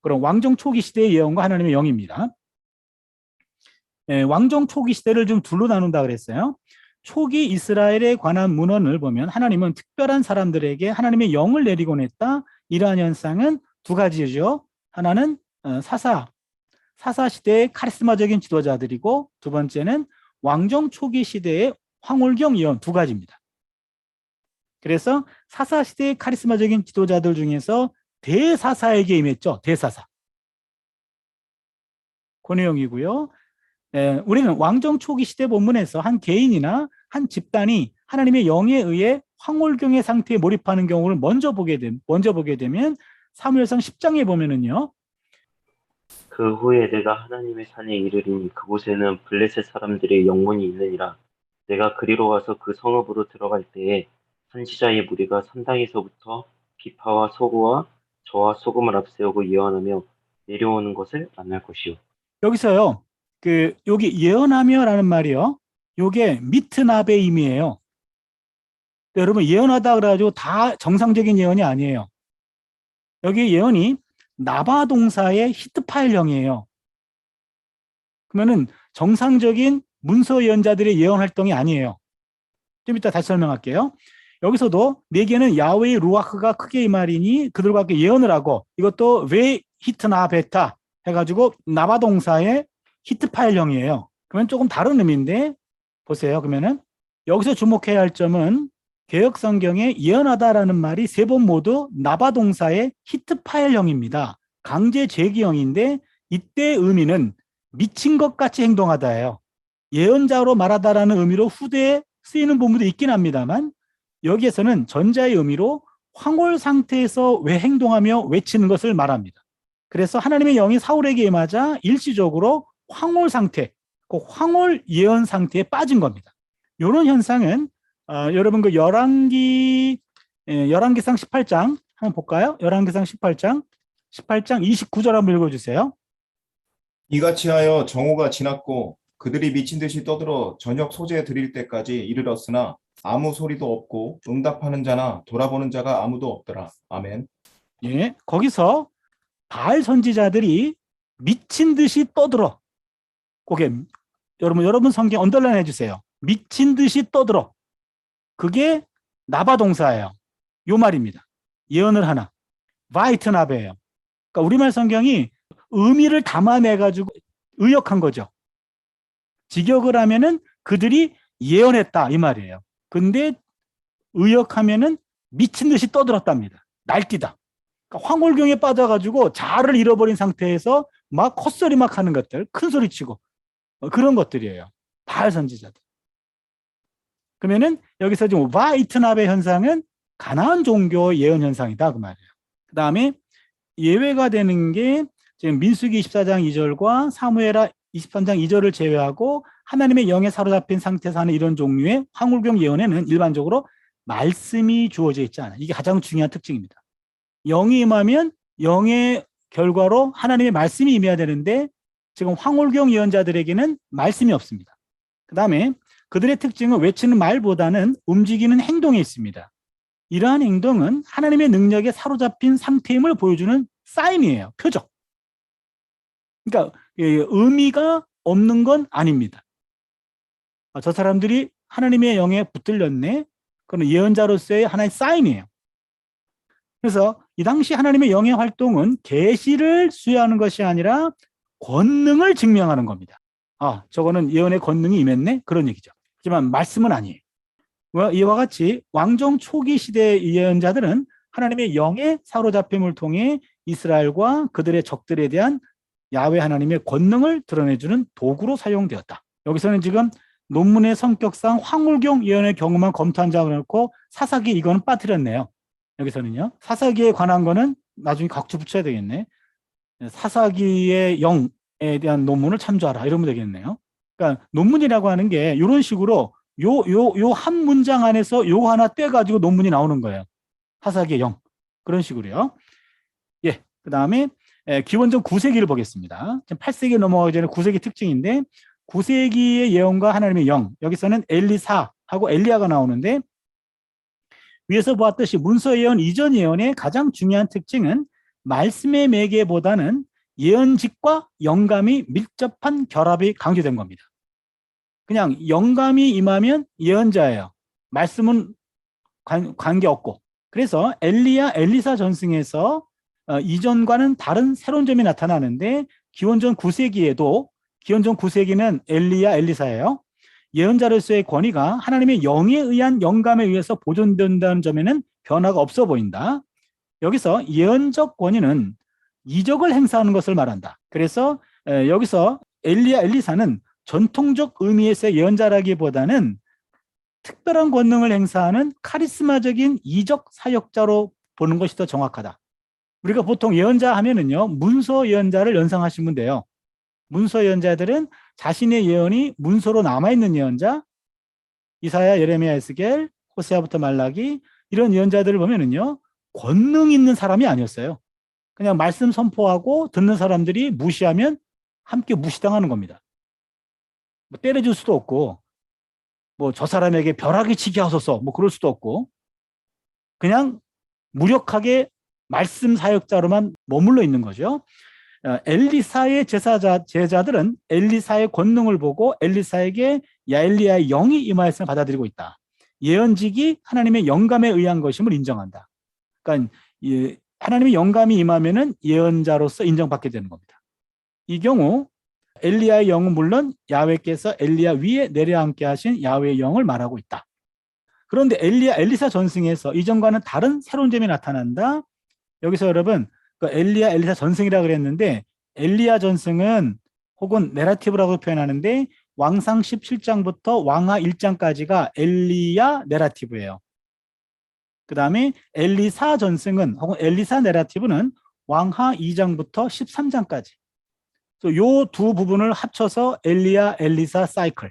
그럼 왕정 초기 시대의 예언과 하나님의 영입니다. 왕정 초기 시대를 좀 둘로 나눈다 그랬어요. 초기 이스라엘에 관한 문헌을 보면 하나님은 특별한 사람들에게 하나님의 영을 내리곤 했다. 이러한 현상은 두 가지죠. 하나는 사사 시대의 카리스마적인 지도자들이고, 두 번째는 왕정 초기 시대의 황홀경 예언, 두 가지입니다. 그래서 사사 시대의 카리스마적인 지도자들 중에서 대사사에게 임했죠. 대사사. 그 내용이고요. 우리는 왕정 초기 시대 본문에서 한 개인이나 한 집단이 하나님의 영에 의해 황홀경의 상태에 몰입하는 경우를 먼저 보게 되면 사무엘상 10장에 보면은요. 그 후에 내가 하나님의 산에 이르리니 그곳에는 블레셋 사람들의 영문이 있느니라. 내가 그리로 와서 그 성읍으로 들어갈 때에 선지자의 무리가 산당에서부터 비파와 서구와 저와 소금을 앞세우고 예언하며 내려오는 것을 만날 것이요. 여기서요. 여기 예언하며라는 말이요. 요게 미트나베임이에요. 여러분 예언하다 그래가지고 다 정상적인 예언이 아니에요. 여기 예언이 나바 동사의 히트 파일형이에요. 그러면은 정상적인 문서 예언자들의 예언 활동이 아니에요. 좀 이따 다시 설명할게요. 여기서도 내게는 야훼의 루아흐가 크게 임하리니 그들과 함께 예언을 하고, 이것도 왜 히트나 베타 해가지고 나바 동사의 히트 파일형이에요. 그러면 조금 다른 의미인데 보세요. 그러면은 여기서 주목해야 할 점은 개역 성경에 예언하다라는 말이 세 번 모두 나바 동사의 히트 파일형입니다. 강제 제기형인데 이때 의미는 미친 것 같이 행동하다예요. 예언자로 말하다라는 의미로 후대에 쓰이는 부분도 있긴 합니다만, 여기에서는 전자의 의미로 황홀 상태에서 왜 행동하며 외치는 것을 말합니다. 그래서 하나님의 영이 사울에게 임하자 일시적으로 황홀 상태, 그 황홀 예언 상태에 빠진 겁니다. 이런 현상은 여러분 그 열왕기상 18장 한번 볼까요? 열왕기상 18장 29절 한번 읽어주세요. 이같이 하여 정오가 지났고 그들이 미친 듯이 떠들어 저녁 소재 드릴 때까지 이르렀으나 아무 소리도 없고 응답하는 자나 돌아보는 자가 아무도 없더라. 아멘. 예, 거기서 바알 선지자들이 미친 듯이 떠들어. 그게 여러분 성경 언더라인 해주세요. 미친 듯이 떠들어. 그게 나바 동사예요. 요 말입니다. 예언을 하나. 바이트나베예요. 그러니까 우리말 성경이 의미를 담아내가지고 의역한 거죠. 직역을 하면은 그들이 예언했다 이 말이에요. 근데 의역하면은 미친 듯이 떠들었답니다. 날뛰다. 그러니까 황홀경에 빠져가지고 자아를 잃어버린 상태에서 막 헛소리 막 하는 것들, 큰 소리 치고 그런 것들이에요. 바알 선지자들. 그러면은 여기서 지금 바이트나베 현상은 가나안 종교 예언 현상이다 그 말이에요. 그 다음에 예외가 되는 게 지금 민수기 24장 2절과 사무엘하 23장 2절을 제외하고 하나님의 영에 사로잡힌 상태에서 하는 이런 종류의 황홀경 예언에는 일반적으로 말씀이 주어져 있지 않아요. 이게 가장 중요한 특징입니다. 영이 임하면 영의 결과로 하나님의 말씀이 임해야 되는데 지금 황홀경 예언자들에게는 말씀이 없습니다. 그 다음에 그들의 특징은 외치는 말보다는 움직이는 행동에 있습니다. 이러한 행동은 하나님의 능력에 사로잡힌 상태임을 보여주는 사인이에요. 표적. 그러니까 의미가 없는 건 아닙니다. 저 사람들이 하나님의 영에 붙들렸네. 그건 예언자로서의 하나의 사인이에요. 그래서 이 당시 하나님의 영의 활동은 계시를 수여하는 것이 아니라 권능을 증명하는 겁니다. 저거는 예언의 권능이 임했네? 그런 얘기죠. 하지만 말씀은 아니에요. 이와 같이 왕정 초기 시대의 예언자들은 하나님의 영의 사로잡힘을 통해 이스라엘과 그들의 적들에 대한 야훼 하나님의 권능을 드러내주는 도구로 사용되었다. 여기서는 지금 논문의 성격상 황홀경 예언의 경우만 검토한 자를 놓고 사사기 이거는 빠뜨렸네요. 여기서는요. 사사기에 관한 거는 나중에 각주 붙여야 되겠네. 사사기의 영에 대한 논문을 참조하라 이러면 되겠네요. 그러니까 논문이라고 하는 게 이런 식으로 요 한 문장 안에서 요 하나 떼가지고 논문이 나오는 거예요. 사사기의 영. 그런 식으로요. 예. 그 다음에 기원전 9세기를 보겠습니다. 지금 8세기 넘어가기 전에 9세기 특징인데 9세기의 예언과 하나님의 영. 여기서는 엘리사하고 엘리야가 나오는데 위에서 보았듯이 문서 예언 이전 예언의 가장 중요한 특징은 말씀의 매개보다는 예언직과 영감이 밀접한 결합이 강조된 겁니다. 그냥 영감이 임하면 예언자예요. 말씀은 관계없고. 그래서 엘리야, 엘리사 전승에서 이전과는 다른 새로운 점이 나타나는데 기원전 9세기는 엘리야, 엘리사예요. 예언자로서의 권위가 하나님의 영에 의한 영감에 의해서 보존된다는 점에는 변화가 없어 보인다. 여기서 예언적 권위는 이적을 행사하는 것을 말한다. 그래서 여기서 엘리야, 엘리사는 전통적 의미에서의 예언자라기보다는 특별한 권능을 행사하는 카리스마적인 이적 사역자로 보는 것이 더 정확하다. 우리가 보통 예언자 하면은요, 문서 예언자를 연상하시면 돼요. 문서 예언자들은 자신의 예언이 문서로 남아있는 예언자, 이사야, 예레미야, 에스겔, 호세아부터 말라기, 이런 예언자들을 보면은요, 권능 있는 사람이 아니었어요. 그냥 말씀 선포하고 듣는 사람들이 무시하면 함께 무시당하는 겁니다. 뭐 때려줄 수도 없고, 뭐 저 사람에게 벼락이 치게 하소서, 뭐 그럴 수도 없고, 그냥 무력하게 말씀 사역자로만 머물러 있는 거죠. 엘리사의 제자들은 엘리사의 권능을 보고 엘리사에게 엘리야의 영이 임하였음을 받아들이고 있다. 예언직이 하나님의 영감에 의한 것임을 인정한다. 그러니까 하나님의 영감이 임하면은 예언자로서 인정받게 되는 겁니다. 이 경우 엘리야의 영은 물론 야훼께서 엘리야 위에 내려앉게 하신 야훼의 영을 말하고 있다. 그런데 엘리사 전승에서 이전과는 다른 새로운 점이 나타난다. 여기서 여러분 그 엘리야, 엘리사 전승이라고 그랬는데 엘리야 전승은 혹은 내러티브라고 표현하는데 왕상 17장부터 왕하 1장까지가 엘리야 내러티브예요. 그 다음에 엘리사 전승은 혹은 엘리사 내러티브는 왕하 2장부터 13장까지. 요 두 부분을 합쳐서 엘리야, 엘리사 사이클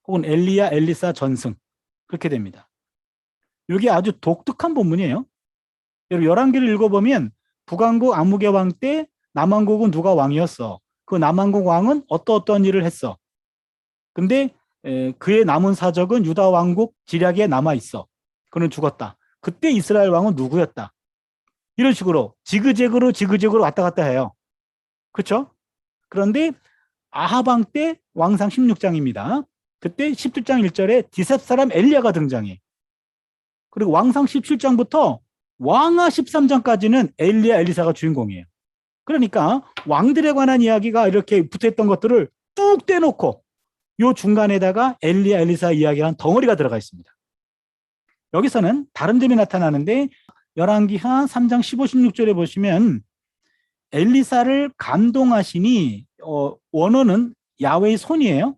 혹은 엘리야, 엘리사 전승 그렇게 됩니다. 이게 아주 독특한 본문이에요. 여러분 열왕기를 읽어보면 북왕국 아무개 왕 때 남왕국은 누가 왕이었어? 그 남왕국 왕은 어떤 일을 했어? 근데 그의 남은 사적은 유다 왕국 지략에 남아 있어. 그는 죽었다. 그때 이스라엘 왕은 누구였다? 이런 식으로 지그재그로 왔다 갔다 해요. 그렇죠? 그런데 아합 왕 때 왕상 16장입니다. 그때 17장 1절에 디셉 사람 엘리야가 등장해. 그리고 왕상 17장부터 왕하 13장까지는 엘리야, 엘리사가 주인공이에요. 그러니까 왕들에 관한 이야기가 이렇게 붙어있던 것들을 뚝 떼놓고 요 중간에다가 엘리야, 엘리사 이야기라는 덩어리가 들어가 있습니다. 여기서는 다른 점이 나타나는데 열왕기하 3장 15, 16절에 보시면 엘리사를 감동하시니 원어는 야훼의 손이에요.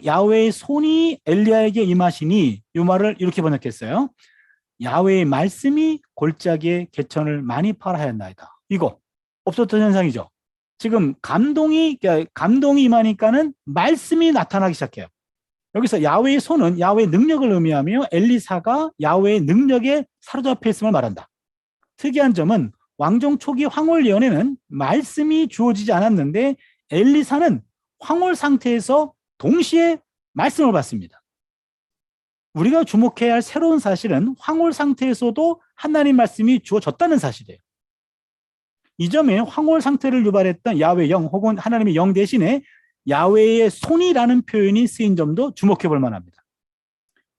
야훼의 손이 엘리야에게 임하시니 이 말을 이렇게 번역했어요. 야훼의 말씀이 골짜기에 개천을 많이 파라하였나이다. 이거 없었던 현상이죠. 지금 감동이 임하니까는 말씀이 나타나기 시작해요. 여기서 야훼의 손은 야훼의 능력을 의미하며 엘리사가 야훼의 능력에 사로잡혀 있음을 말한다. 특이한 점은 왕정 초기 황홀 예언에는 말씀이 주어지지 않았는데 엘리사는 황홀 상태에서 동시에 말씀을 받습니다. 우리가 주목해야 할 새로운 사실은 황홀 상태에서도 하나님 말씀이 주어졌다는 사실이에요. 이 점에 황홀 상태를 유발했던 야훼의 영 혹은 하나님의 영 대신에 야훼의 손이라는 표현이 쓰인 점도 주목해 볼 만합니다.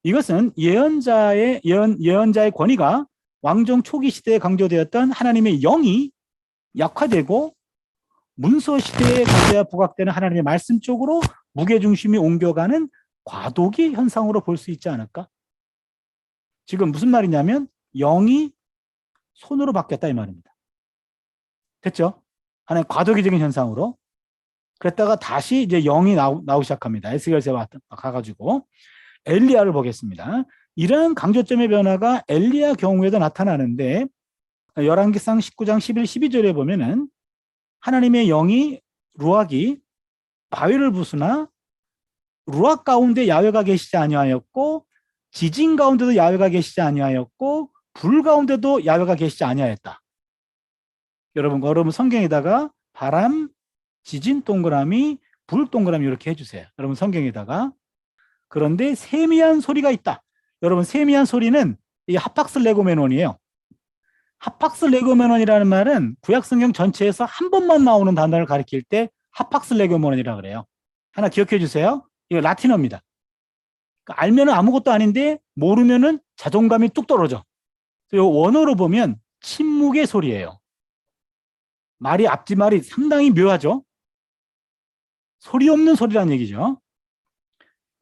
이것은 예언자의 권위가 왕정 초기 시대에 강조되었던 하나님의 영이 약화되고 문서 시대에 강조가 부각되는 하나님의 말씀 쪽으로 무게중심이 옮겨가는 과도기 현상으로 볼 수 있지 않을까? 지금 무슨 말이냐면 영이 손으로 바뀌었다 이 말입니다. 됐죠? 하나의 과도기적인 현상으로. 그랬다가 다시 이제 영이 나오기 시작합니다. 에스겔서에 가가지고 엘리야를 보겠습니다. 이러한 강조점의 변화가 엘리야 경우에도 나타나는데 열왕기상 19장 11, 12절에 보면은 하나님의 영이 루악이 바위를 부수나 루악 가운데 야훼가 계시지 아니하였고 지진 가운데도 야훼가 계시지 아니하였고 불 가운데도 야훼가 계시지 아니하였다. 여러분 성경에다가 바람, 지진 동그라미, 불 동그라미 이렇게 해주세요. 여러분 성경에다가. 그런데 세미한 소리가 있다. 여러분 세미한 소리는 이 하팍슬레고메논이에요. 하팍스 레고메논이라는 말은 구약 성경 전체에서 한 번만 나오는 단어를 가리킬 때 하팍스 레고메논이라고 그래요. 하나 기억해 주세요. 이거 라틴어입니다. 그러니까 알면은 아무것도 아닌데 모르면은 자존감이 뚝 떨어져. 이 원어로 보면 침묵의 소리예요. 말이 앞뒤말이 상당히 묘하죠. 소리 없는 소리란 얘기죠.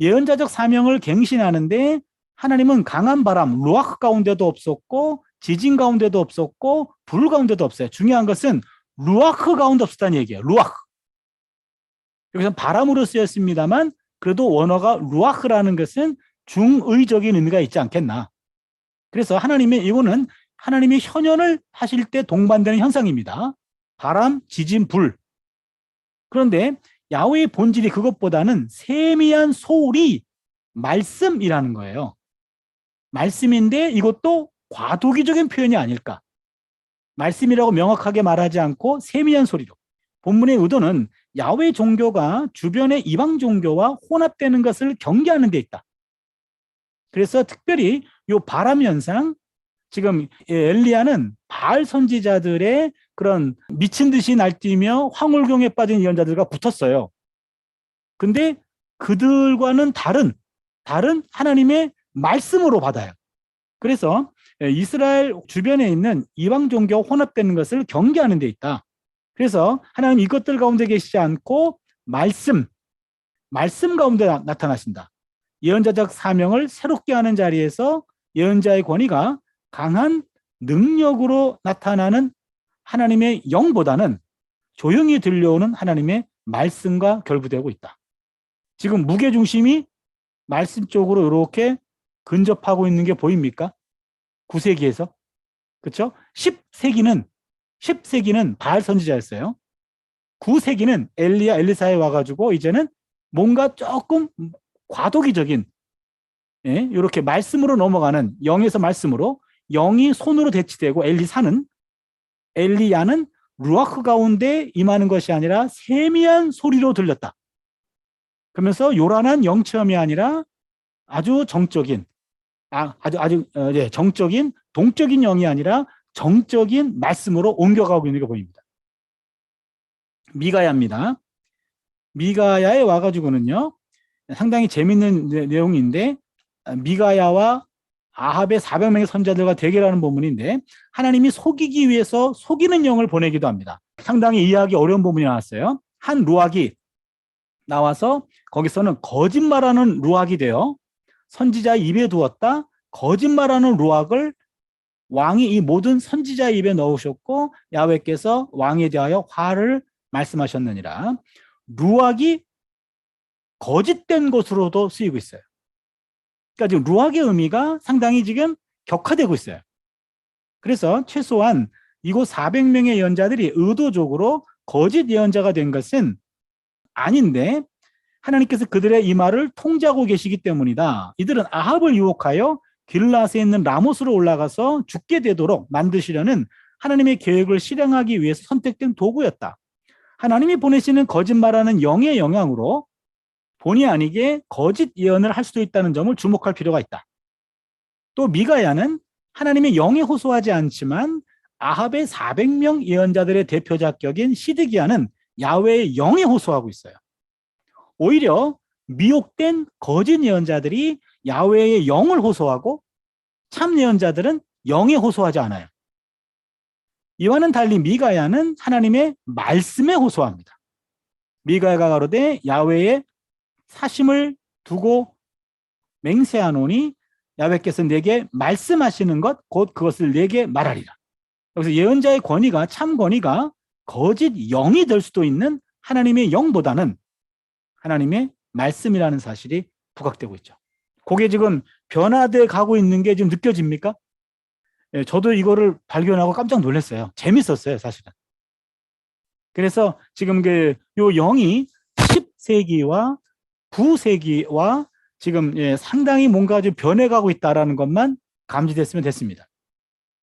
예언자적 사명을 갱신하는데 하나님은 강한 바람, 루아흐 가운데도 없었고 지진 가운데도 없었고 불 가운데도 없어요. 중요한 것은 루아흐 가운데 없었다는 얘기예요. 루아흐. 여기서 바람으로 쓰였습니다만 그래도 원어가 루아흐라는 것은 중의적인 의미가 있지 않겠나. 그래서 이거는 하나님이 현현을 하실 때 동반되는 현상입니다. 바람, 지진, 불. 그런데 야훼의 본질이 그것보다는 세미한 소리, 말씀이라는 거예요. 말씀인데 이것도 과도기적인 표현이 아닐까. 말씀이라고 명확하게 말하지 않고 세미한 소리로. 본문의 의도는 야훼 종교가 주변의 이방 종교와 혼합되는 것을 경계하는 데 있다. 그래서 특별히 이 바람 현상, 지금 엘리야는 바알 선지자들의 그런 미친 듯이 날뛰며 황홀경에 빠진 예언자들과 붙었어요. 근데 그들과는 다른 하나님의 말씀으로 받아요. 그래서 이스라엘 주변에 있는 이방 종교와 혼합되는 것을 경계하는 데 있다. 그래서 하나님 이것들 가운데 계시지 않고 말씀 가운데 나타나신다. 예언자적 사명을 새롭게 하는 자리에서 예언자의 권위가 강한 능력으로 나타나는 하나님의 영보다는 조용히 들려오는 하나님의 말씀과 결부되고 있다. 지금 무게중심이 말씀 쪽으로 이렇게 근접하고 있는 게 보입니까? 9세기에서. 그렇죠? 10세기는 바알 선지자였어요. 9세기는 엘리야, 엘리사에 와가지고 이제는 뭔가 조금 과도기적인, 이렇게 말씀으로 넘어가는, 영에서 말씀으로, 영이 손으로 대치되고 엘리야는 루아흐 가운데 임하는 것이 아니라 세미한 소리로 들렸다. 그러면서 요란한 영체험이 아니라 아주 정적인, 정적인, 동적인 영이 아니라 정적인 말씀으로 옮겨가고 있는 게 보입니다. 미가야입니다. 미가야에 와가지고는요, 상당히 재밌는 내용인데, 미가야와 아합의 400명의 선자들과 대결하는 본문인데, 하나님이 속이기 위해서 속이는 영을 보내기도 합니다. 상당히 이해하기 어려운 부분이 나왔어요. 한 루악이 나와서 거기서는 거짓말하는 루악이 되어 선지자 입에 두었다. 거짓말하는 루악을 왕이 이 모든 선지자 입에 넣으셨고 야훼께서 왕에 대하여 화를 말씀하셨느니라. 루악이 거짓된 것으로도 쓰이고 있어요. 그러니까 지금 루악의 의미가 상당히 지금 격화되고 있어요. 그래서 최소한 이곳 400명의 예언자들이 의도적으로 거짓 예언자가 된 것은 아닌데 하나님께서 그들의 이 말을 통제하고 계시기 때문이다. 이들은 아합을 유혹하여 길라스에 있는 라모스로 올라가서 죽게 되도록 만드시려는 하나님의 계획을 실행하기 위해서 선택된 도구였다. 하나님이 보내시는 거짓말하는 영의 영향으로 본의 아니게 거짓 예언을 할 수도 있다는 점을 주목할 필요가 있다. 또 미가야는 하나님의 영에 호소하지 않지만 아합의 400명 예언자들의 대표작격인 시드기야는 야훼의 영에 호소하고 있어요. 오히려 미혹된 거짓 예언자들이 야훼의 영을 호소하고 참 예언자들은 영에 호소하지 않아요. 이와는 달리 미가야는 하나님의 말씀에 호소합니다. 미가야가 가로되 야훼의 사심을 두고 맹세하노니 야훼께서 내게 말씀하시는 것 곧 그것을 내게 말하리라. 여기서 예언자의 권위가 참 권위가 거짓 영이 될 수도 있는 하나님의 영보다는 하나님의 말씀이라는 사실이 부각되고 있죠. 그게 지금 변화돼 가고 있는 게 지금 느껴집니까? 저도 이거를 발견하고 깜짝 놀랐어요. 재밌었어요, 사실은. 그래서 지금 요 영이 10세기와 9세기와 지금 상당히 뭔가 좀 변해가고 있다라는 것만 감지됐으면 됐습니다.